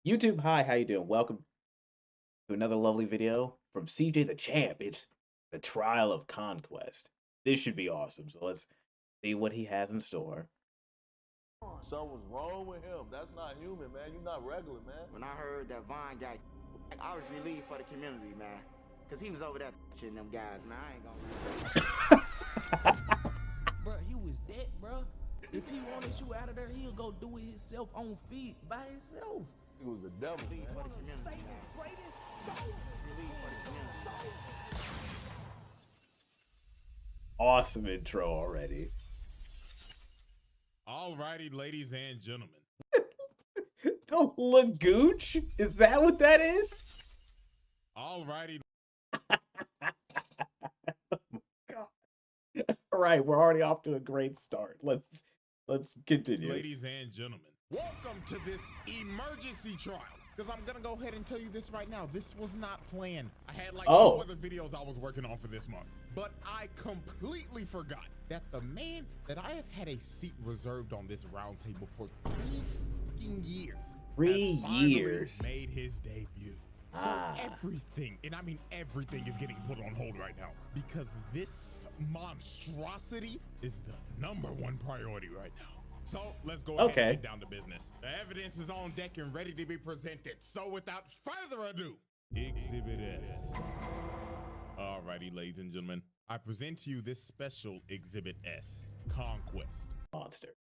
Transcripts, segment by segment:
YouTube, hi, how you doing? Welcome to another lovely video from CJ the Champ. It's the trial of Conquest. This should be awesome. So let's see what he has in store. Something's wrong with him. That's not human, man. You're not regular, man. When I heard that Vaughn got, I was relieved for the community, man. Cause he was over there shitting them guys, man. I ain't gonna. Bro, he was dead, bro. If he wanted you out of there, he'll go do it himself on feet by himself. He was the devil, Relieved man. for the community, man. Relieved for the community. Awesome intro already. Alrighty, ladies and gentlemen. The Lagooch? Is that what that is? Alrighty, God. All right, we're already off to a great start. Let's continue. ladies and gentlemen. Welcome to this emergency trial. Because I'm going to go ahead and tell you this right now. This was not planned. I had like two other videos I was working on for this month. But I completely forgot that the man that I have had a seat reserved on this round table for 3 fucking years. 3 has finally years. made his debut. So everything, and I mean everything, is getting put on hold right now because this monstrosity is the #1 priority right now. So let's go ahead and get down to business. The evidence is on deck and ready to be presented. So without further ado, Exhibit S. Alrighty, ladies and gentlemen, I present to you this special Exhibit S, Conquest. Monster.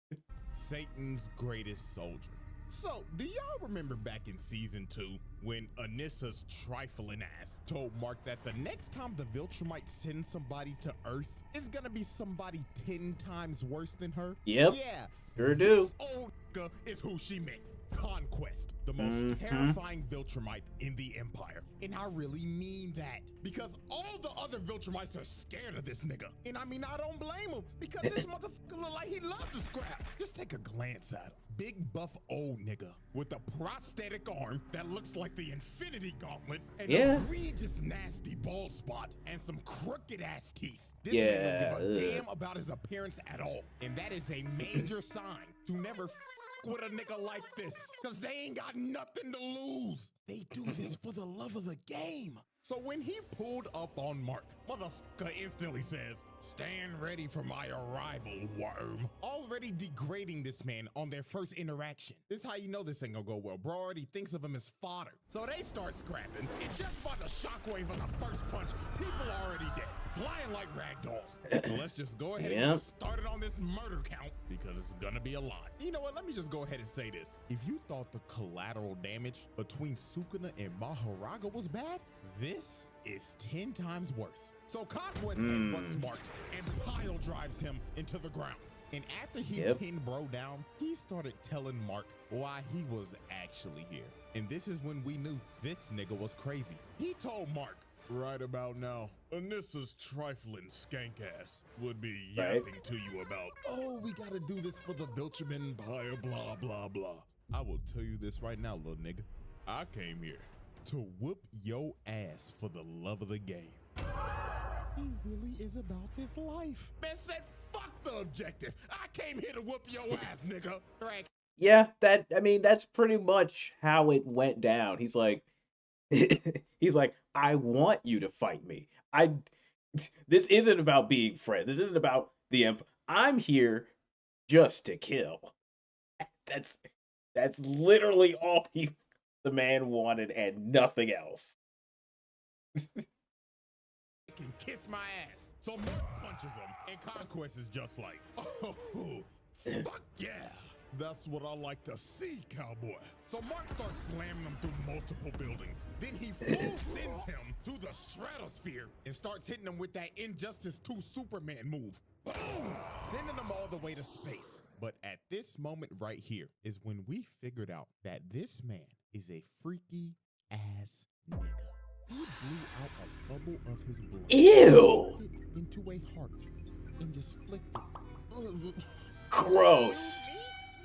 Satan's greatest soldier. So, do y'all remember back in season 2 when Anissa's trifling ass told Mark that the next time the Viltrumite sends somebody to Earth, it's gonna be somebody 10 times worse than her? Yep. Yeah. Sure do. This old nigga is who she meant. Conquest, the most terrifying Viltrumite in the Empire. And I really mean that. Because all the other Viltrumites are scared of this nigga. And I mean, I don't blame him. Because this motherfucker look like he loved to scrap. Just take a glance at him. Big buff old nigga with a prosthetic arm that looks like the Infinity Gauntlet and a egregious nasty bald spot and some crooked ass teeth. This man don't give a damn about his appearance at all. And that is a major sign to never with a nigga like this, cause they ain't got nothing to lose. They do this for the love of the game. So when he pulled up on Mark, motherfucker instantly says, "Stand ready for my arrival, worm." Already degrading this man on their first interaction. This is how you know this ain't gonna go well. Bro already thinks of him as fodder. So they start scrapping, and just by the shockwave of the first punch, people are already dead, flying like rag dolls. So let's just go ahead and get started on this murder count, because it's gonna be a lot. You know what, let me just go ahead and say this. If you thought the collateral damage between Sukuna and Maharaga was bad, this is 10 times worse. So Conquest headbutts Mark and pile drives him into the ground. And after he pinned bro down, he started telling Mark why he was actually here. And this is when we knew this nigga was crazy. He told Mark, "Right about now, Anissa's trifling skank ass would be yapping to you about, oh, we gotta do this for the Viltrum Empire, blah, blah, blah. I will tell you this right now, little nigga. I came here to whoop your ass for the love of the game." He really is about this life. Man said, fuck the objective. I came here to whoop your ass, nigga. Right. Yeah, that's pretty much how it went down. He's like, I want you to fight me. This isn't about being friends. This isn't about the Empire. I'm here just to kill. That's literally all the man wanted and nothing else. Can kiss my ass. So Mark punches him, and Conquest is just like, oh, fuck yeah. That's what I like to see, cowboy. So Mark starts slamming him through multiple buildings. Then he full sends him to the stratosphere and starts hitting him with that Injustice 2 Superman move. Boom! Sending them all the way to space. But at this moment right here is when we figured out that this man is a freaky ass nigga. He blew out a bubble of his blood. Ew! Put it into a heart and just flicked it. Gross.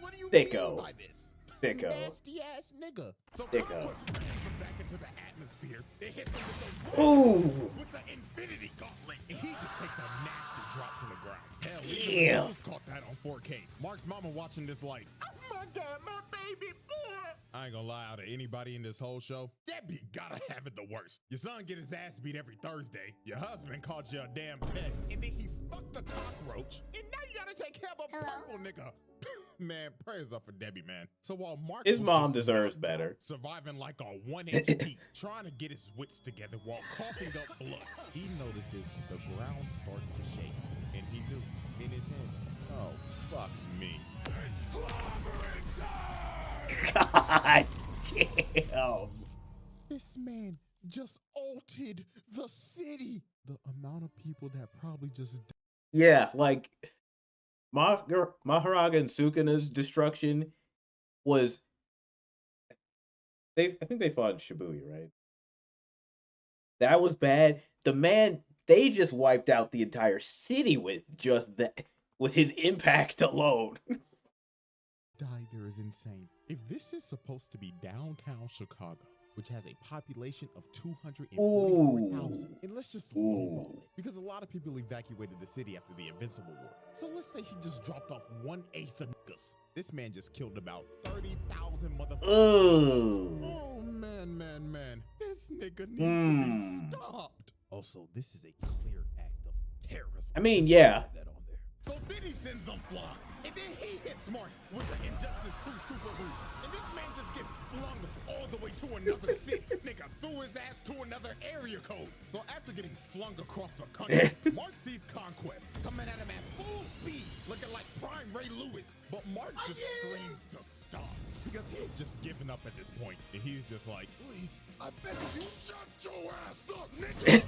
What do you Thicko. mean by this? Sicko. nasty ass nigga. So Sicko. Conquest brings him back into the atmosphere. It hits him with the Ooh. with the infinity gauntlet, and he just takes a nasty drop to the ground. Hell, Yeah. even the news caught that on 4K. Mark's mama watching this like, oh my god, my baby boy. I ain't gonna lie, out of anybody in this whole show, Debbie gotta have it the worst. Your son get his ass beat every Thursday. Your husband called you a damn pet, and then he fucked a cockroach, and now you gotta take care of a purple nigga. Man, prayers up for Debbie, man. So while Mark His was mom just deserves knocked out, better. surviving like a 1 HP, trying to get his wits together while coughing up blood, he notices the ground starts to shake, and he knew in his head, oh, fuck me. It's clobbering time! God damn. This man just altered the city. The amount of people that probably just Yeah, like Maharaga and Sukuna's destruction was. I think they fought in Shibuya, right? That was bad. They just wiped out the entire city with just that, with his impact alone. died there is insane. If this is supposed to be downtown Chicago, which has a population of 244,000, and let's just lowball it, because a lot of people evacuated the city after the Invincible War. So let's say he just dropped off 1/8 of niggas. This man just killed about 30,000 motherfuckers. Oh man, this nigga needs to be stopped. Also, this is a clear act of terrorism. I mean, Just yeah. add that on there. So then he sends them flying, and then he hits Mark with the Injustice 2 super move, and this man just gets flung all the way to another city. Nigga threw his ass to another area code. So after getting flung across the country, Mark sees Conquest coming at him at full speed, looking like prime Ray Lewis. But Mark just screams to stop, because he's just giving up at this point, and he's just like, please, I beg you, shut your ass up, nigga.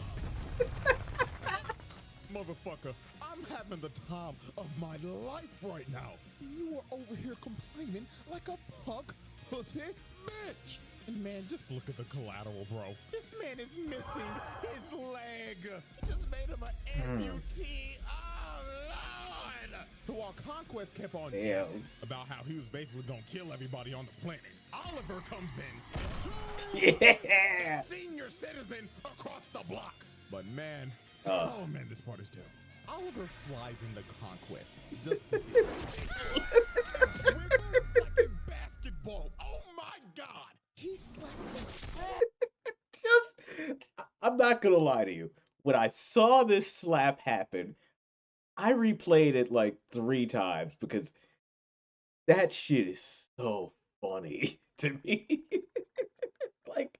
Motherfucker, I'm having the time of my life right now. And you are over here complaining like a punk pussy bitch. And man, just look at the collateral, bro. This man is missing his leg. He just made him an amputee. Oh, Lord. So while Conquest kept on yelling about how he was basically gonna kill everybody on the planet, Oliver comes in. Yeah. Senior citizen across the block. But man, oh man, this part is terrible. Oliver flies into Conquest just to dribble like a basketball. Oh my god! He slapped the salt. I'm not gonna lie to you. When I saw this slap happen, I replayed it like 3 times because that shit is so funny to me. Like,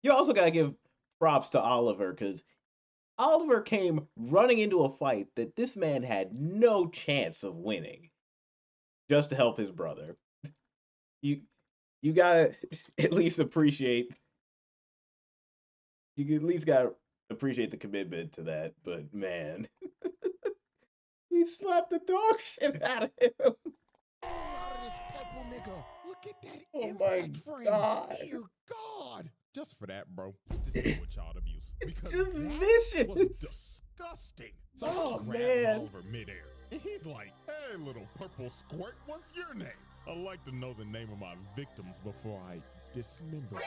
you also gotta give props to Oliver, because Oliver came running into a fight that this man had no chance of winning, just to help his brother. You gotta at least appreciate. You at least gotta appreciate the commitment to that. But man, he slapped the dog shit out of him. Out of this purple nigga. Look at that Oh my impact frame. God. Dear God. Just for that, bro. Just deal with child abuse. Because Just that was vicious. disgusting. So Oh, he grabs man. Oliver midair. And he's like, hey, little purple squirt, what's your name? I'd like to know the name of my victims before I dismember them.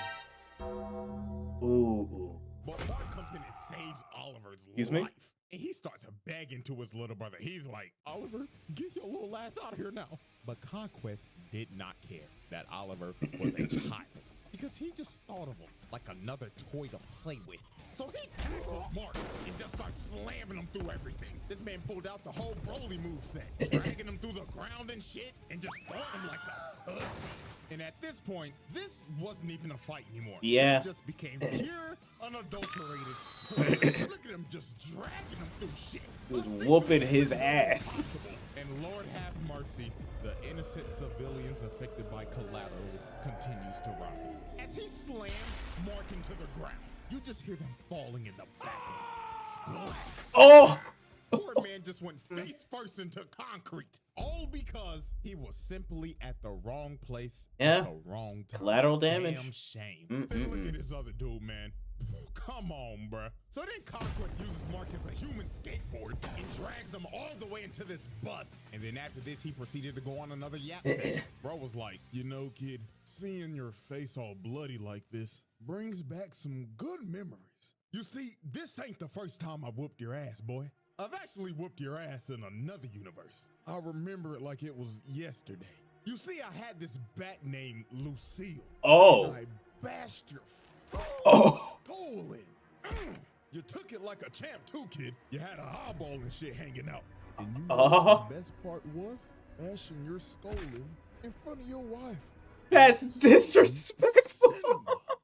Ooh. But Mark comes in and saves Oliver's Excuse life. me? And he starts begging to his little brother. He's like, Oliver, get your little ass out of here now. But Conquest did not care that Oliver was a child, because he just thought of him like another toy to play with. So he tackles Mark and just starts slamming him through everything. This man pulled out the whole Broly moveset, dragging him through the ground and shit, and just throwing him like a pussy. And at this point, this wasn't even a fight anymore. Yeah. This just became pure, unadulterated pleasure. Look at him just dragging him through shit. Just Let's whooping think his of it ass. possible. And Lord have mercy, the innocent civilians affected by collateral continues to rise. As he slams Mark into the ground, you just hear them falling in the background. Splat. Oh! Poor man just went face first into concrete. All because he was simply at the wrong place Yeah. at the wrong time. Collateral damage. Damn shame. And look at this other dude, man. Come on, bruh. So then Conquest uses Mark as a human skateboard and drags him all the way into this bus. And then after this, he proceeded to go on another yap session. Bro was like, you know, kid, seeing your face all bloody like this brings back some good memories. You see, this ain't the first time I whooped your ass, boy. I've actually whooped your ass in another universe. I remember it like it was yesterday. You see, I had this bat named Lucille. Oh. And I bashed your skull in. You took it like a champ too, kid. You had an eyeball and shit hanging out. And you know what the best part was? Bashing your skull in front of your wife. That's disrespectful.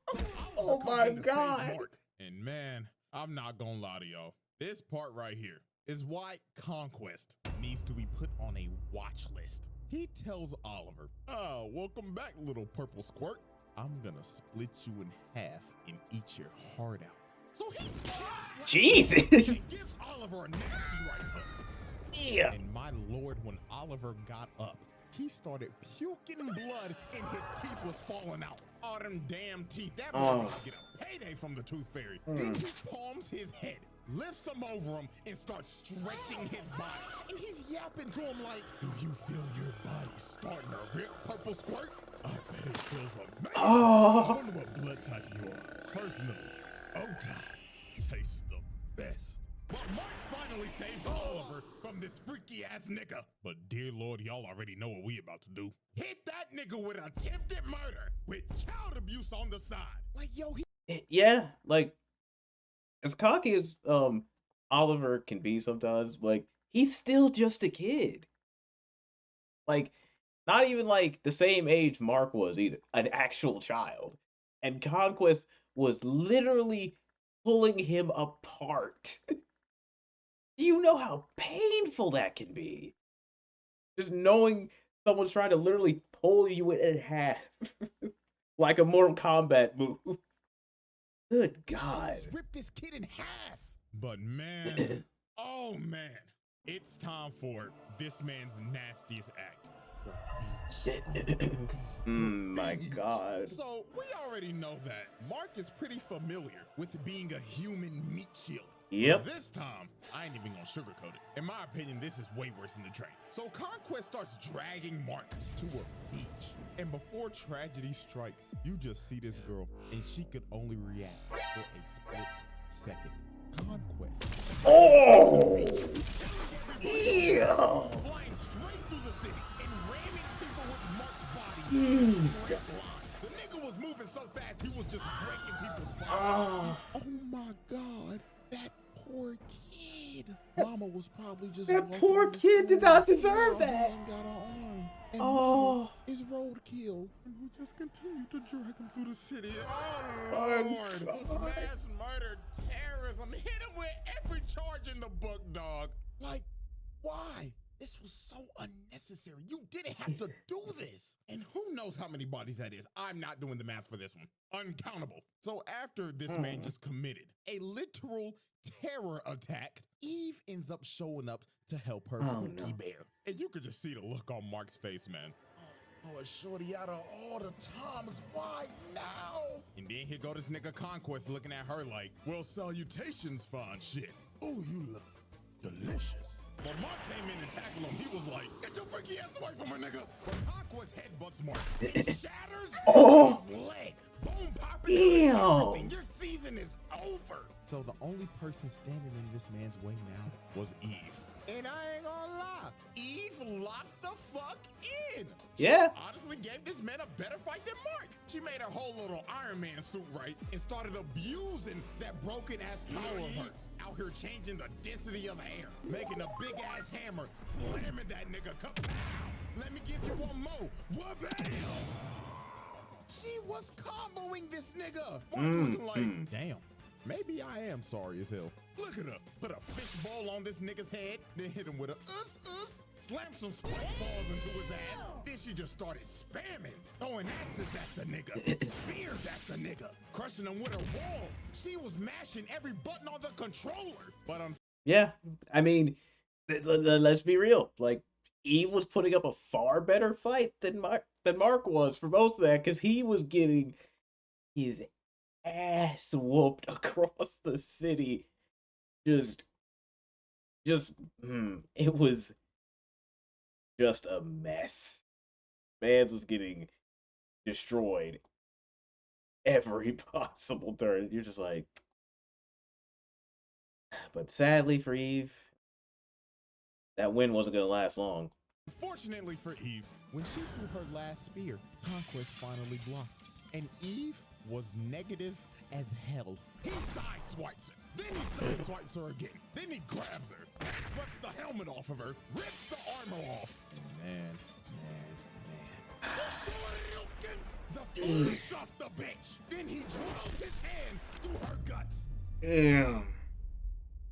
So Oh my God. And man, I'm not gonna lie to y'all. This part right here is why Conquest needs to be put on a watch list. He tells Oliver, "Oh, welcome back, little purple squirt. I'm gonna split you in half and eat your heart out." So he Jesus. and gives Oliver a nasty right hook. Yeah. And my lord, when Oliver got up, he started puking blood and his teeth was falling out. All them damn teeth. That man needs to get a payday from the tooth fairy. Then he palms his head, lifts him over him, and starts stretching his body. And he's yapping to him like, "Do you feel your body starting to rip, purple squirt? I bet it feels amazing. I wonder what blood type you are. Personally, O-type tastes the best." But Mark finally saves Oliver from this freaky ass nigga. But dear Lord, y'all already know what we about to do. Hit that nigga with attempted murder with child abuse on the side. Like, yo, Yeah, like as cocky as Oliver can be sometimes, like he's still just a kid. Like not even like the same age Mark was either, an actual child. And Conquest was literally pulling him apart. Do you know how painful that can be? Just knowing someone's trying to literally pull you in half. Like a Mortal Kombat move. Good God. Rip this kid in half. But man, oh man, it's time for this man's nastiest act. The beach. My God. So we already know that Mark is pretty familiar with being a human meat shield. Yep. But this time, I ain't even gonna sugarcoat it. In my opinion, this is way worse than the train. So Conquest starts dragging Mark to a beach. And before tragedy strikes, you just see this girl, and she could only react for a split second. Conquest. Oh! Yeah. Flying straight through the city and ramming people with Mark's body in a straight line. The nigga was moving so fast, he was just breaking people's bodies. Oh my God. That poor kid. Mama was probably just That poor kid did not deserve that. He got an arm. And Oh. Mama is roadkill. And he just continued to drag him through the city. Oh, Oh, Lord. God. Mass murder, terrorism. Hit him with every charge in the book, dog. Like, why? This was so unnecessary. You didn't have to do this. And who knows how many bodies that is? I'm not doing the math for this one. Uncountable. So after this man just committed a literal terror attack, Eve ends up showing up to help her Pookie Bear. And you could just see the look on Mark's face, man. Oh, shorty, out of all the times, why now? And then here go this nigga Conquest looking at her like, well, salutations, fine shit. Oh, you look delicious. But Mark came in and tackled him. He was like, get your freaky ass away from her, nigga. But Conquest headbutts Mark. It shatters his leg. Bone popping. Everything. Your season is over. So the only person standing in this man's way now was Eve. And I ain't gonna lie, Eve locked the fuck in. Yeah. She honestly gave this man a better fight than Mark. She made her whole little Iron Man suit right and started abusing that broken ass power of hers. Out here changing the density of the air, making a big ass hammer, slamming that nigga. Kapow! Let me give you one more. Wabam! She was comboing this nigga. Mark looking like, damn. Maybe I am sorry as hell. Look at her. Put a fishbowl on this nigga's head, then hit him with a slam some spike balls into his ass. Then she just started spamming, throwing axes at the nigga, spears at the nigga, crushing him with her wall. She was mashing every button on the controller. But Yeah, I mean, let's be real. Like, Eve was putting up a far better fight than Mark was for most of that, because he was getting his ass whooped across the city. Just, it was just a mess. Mans was getting destroyed every possible turn. You're just like, but sadly for Eve, that win wasn't gonna last long. Fortunately for Eve, when she threw her last spear, Conquest finally blocked. And Eve was negative as hell. He sideswipes her. Then he sideswipes her again. Then he grabs her, rips the helmet off of her, rips the armor off. And man. He shortens the flesh off the bitch. Then he drove his hand through her guts. Damn.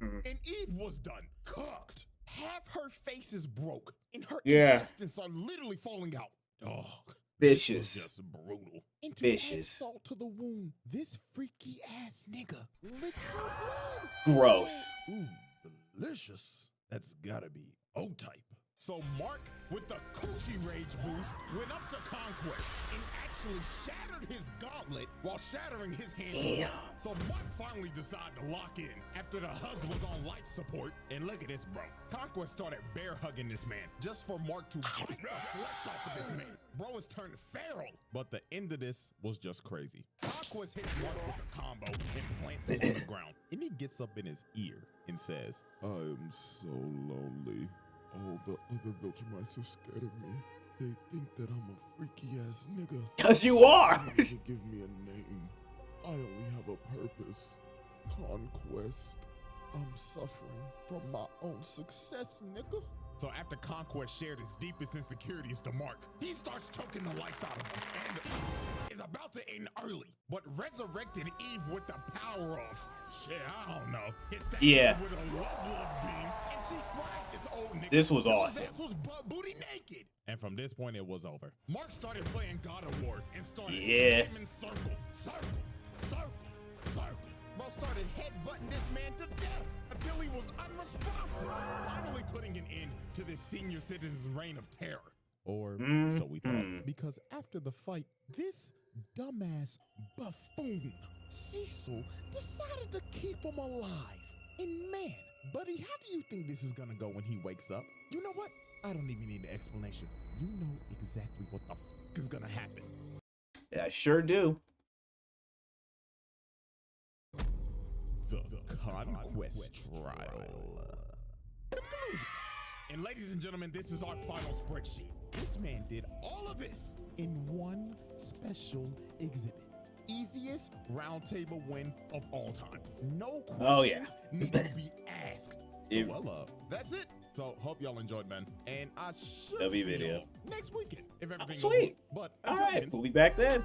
And Eve was done. Cooked. Half her face is broke, and her Yeah. intestines are literally falling out. Oh, Vicious. this was just brutal. And to Vicious. add salt to the wound, this freaky ass nigga licked her blood. Gross. So, ooh, delicious. That's gotta be O-type. So Mark, with the coochie rage boost, went up to Conquest and actually shattered his gauntlet while shattering his hand as well. So Mark finally decided to lock in after the husband was on life support. And look at this, bro. Conquest started bear hugging this man just for Mark to bite the flesh off of this man. Bro has turned feral. But the end of this was just crazy. Conquest hits Mark with a combo and plants him on the ground. And he gets up in his ear and says, I am so lonely. All the other Viltrumites are scared of me. They think that I'm a freaky ass nigga. Cause you are. They don't even give me a name. I only have a purpose. Conquest. I'm suffering from my own success, nigga. So after Conquest shared his deepest insecurities to Mark, he starts choking the life out of him and is about to end early, but resurrected Eve with the power of, shit, I don't know. Hits that Yeah. with a love beam, and she fragged this old nigga. This was till awesome. His ass was butt booty naked. And from this point, it was over. Mark started playing God of War and started spamming circle. Bro started headbutting this man to death until he was unresponsive, finally putting an end to this senior citizen's reign of terror. Or so we thought. Because after the fight, this dumbass buffoon, Cecil, decided to keep him alive. And man, buddy, how do you think this is gonna go when he wakes up? You know what? I don't even need an explanation. You know exactly what the f is gonna happen. Yeah, I sure do. The Conquest Trial. Conclusion. And ladies and gentlemen, this is our final spreadsheet. This man did all of this in one special exhibit. Easiest round table win of all time. No questions need to be asked. So, that's it. So, hope y'all enjoyed, man. And I should see video y'all next weekend if everything sweet. goes well. But All until right, then, we'll be back then.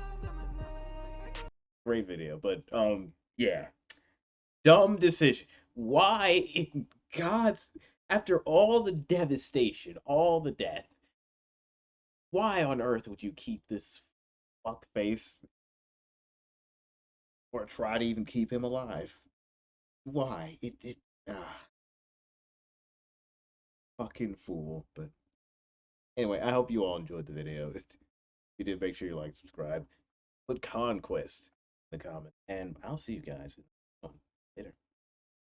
Great video, but yeah, dumb decision. Why in God's, after all the devastation, all the death, why on earth would you keep this fuck face or try to even keep him alive? Why? Fucking fool. But anyway, I hope you all enjoyed the video. If you did, make sure you like, subscribe, put Conquest in the comments, and I'll see you guys later.